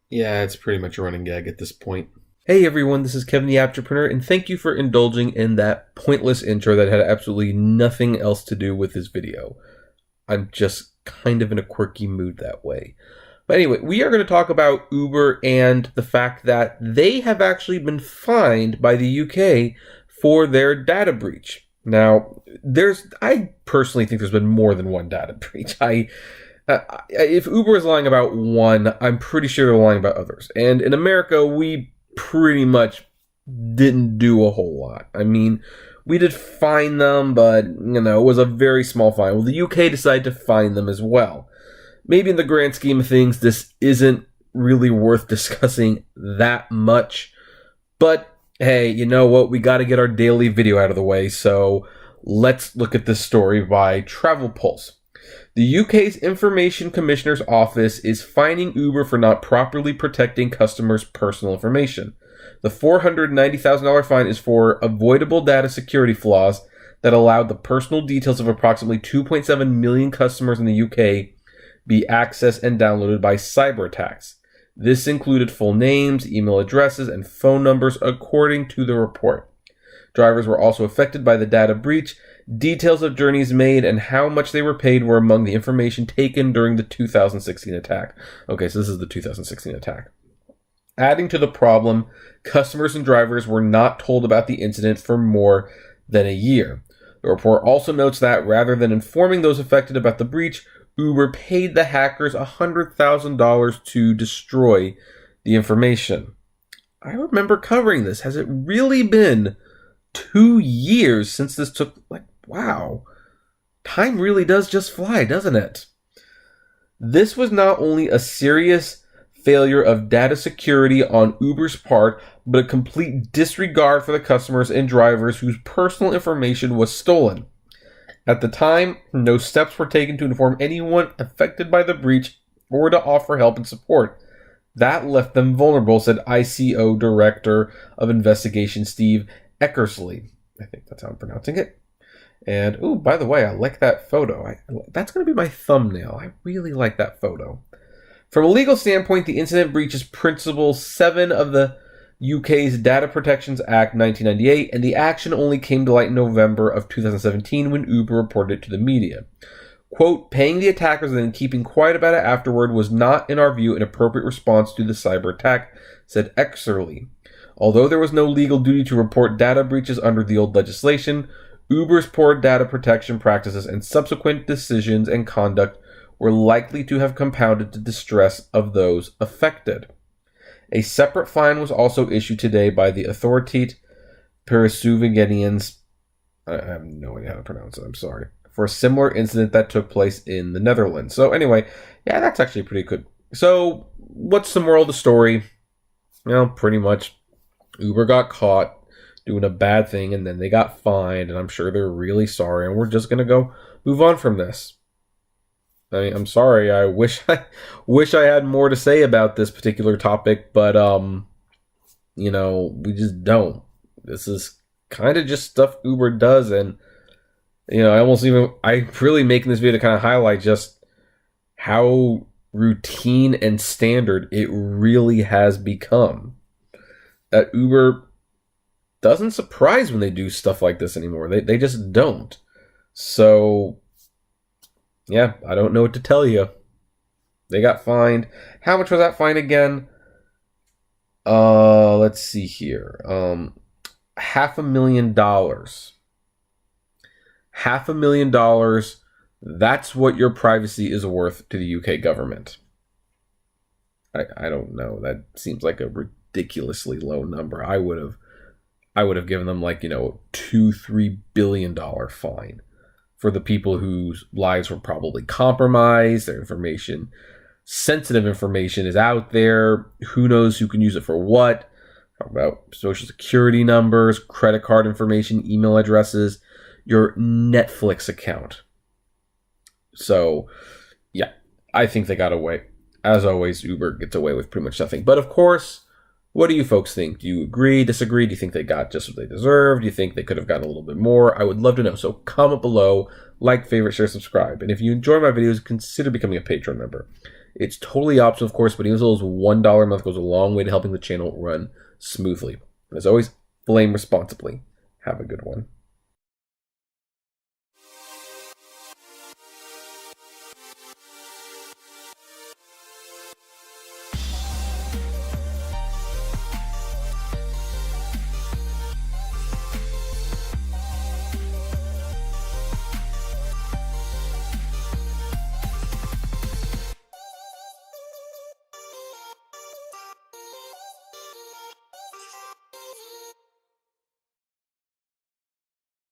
Yeah, it's pretty much a running gag at this point. Hey everyone, this is Kevin the Apptrepreneur, and thank you for indulging in that pointless intro that had absolutely nothing else to do with this video. I'm just kind of in a quirky mood that way. But anyway, we are going to talk about Uber and the fact that they have actually been fined by the UK for their data breach. Now, I personally think there's been more than one data breach. If Uber is lying about one, I'm pretty sure they're lying about others. And in America, we pretty much didn't do a whole lot. I mean, we did fine them, but, it was a very small fine. Well, the UK decided to fine them as well. Maybe in the grand scheme of things, this isn't really worth discussing that much. But, hey, you know what? We got to get our daily video out of the way, so let's look at this story by Travel Pulse. The UK's Information Commissioner's Office is fining Uber for not properly protecting customers' personal information. The $490,000 fine is for avoidable data security flaws that allowed the personal details of approximately 2.7 million customers in the UK be accessed and downloaded by cyber attacks. This included full names, email addresses, and phone numbers, according to the report. Drivers were also affected by the data breach. Details of journeys made and how much they were paid were among the information taken during the 2016 attack. Okay, so this is the 2016 attack. Adding to the problem, customers and drivers were not told about the incident for more than a year. The report also notes that rather than informing those affected about the breach, Uber paid the hackers $100,000 to destroy the information. I remember covering this. Has it really been 2 years since this took, wow. Time really does just fly, doesn't it? This was not only a serious failure of data security on Uber's part, but a complete disregard for the customers and drivers whose personal information was stolen. At the time, no steps were taken to inform anyone affected by the breach or to offer help and support. That left them vulnerable, said ICO Director of Investigation Steve Eckersley. I think that's how I'm pronouncing it. And, by the way, I like that photo. That's going to be my thumbnail. I really like that photo. From a legal standpoint, the incident breaches Principle 7 of the UK's Data Protections Act 1998, and the action only came to light in November of 2017 when Uber reported it to the media. Quote, paying the attackers and then keeping quiet about it afterward was not, in our view, an appropriate response to the cyber attack, said Eckersley. Although there was no legal duty to report data breaches under the old legislation, Uber's poor data protection practices and subsequent decisions and conduct were likely to have compounded the distress of those affected. A separate fine was also issued today by the Autoritet Persuasigians, I have no idea how to pronounce it, I'm sorry, for a similar incident that took place in the Netherlands. So anyway, yeah, that's actually pretty good. So what's the moral of the story? Well, pretty much Uber got caught doing a bad thing and then they got fined, and I'm sure they're really sorry, and we're just going to go move on from this. I mean, I'm sorry. I wish I had more to say about this particular topic, but we just don't. This is kind of just stuff Uber does, and I'm really making this video to kind of highlight just how routine and standard it really has become. That Uber doesn't surprise when they do stuff like this anymore. They just don't. So yeah, I don't know what to tell you. They got fined. How much was that fine again? Let's see here. $500,000. $500,000. That's what your privacy is worth to the UK government. I don't know. That seems like a ridiculously low number. I would have given them $2-3 billion fine for the people whose lives were probably compromised, their sensitive information is out there. Who knows who can use it for what? Talk about social security numbers, credit card information, email addresses, your Netflix account. So, yeah, I think they got away. As always, Uber gets away with pretty much nothing. But of course, what do you folks think? Do you agree, disagree? Do you think they got just what they deserved? Do you think they could have gotten a little bit more? I would love to know. So comment below, like, favorite, share, subscribe. And if you enjoy my videos, consider becoming a Patreon member. It's totally optional, of course, but even as little as $1 a month goes a long way to helping the channel run smoothly. And as always, flame responsibly. Have a good one.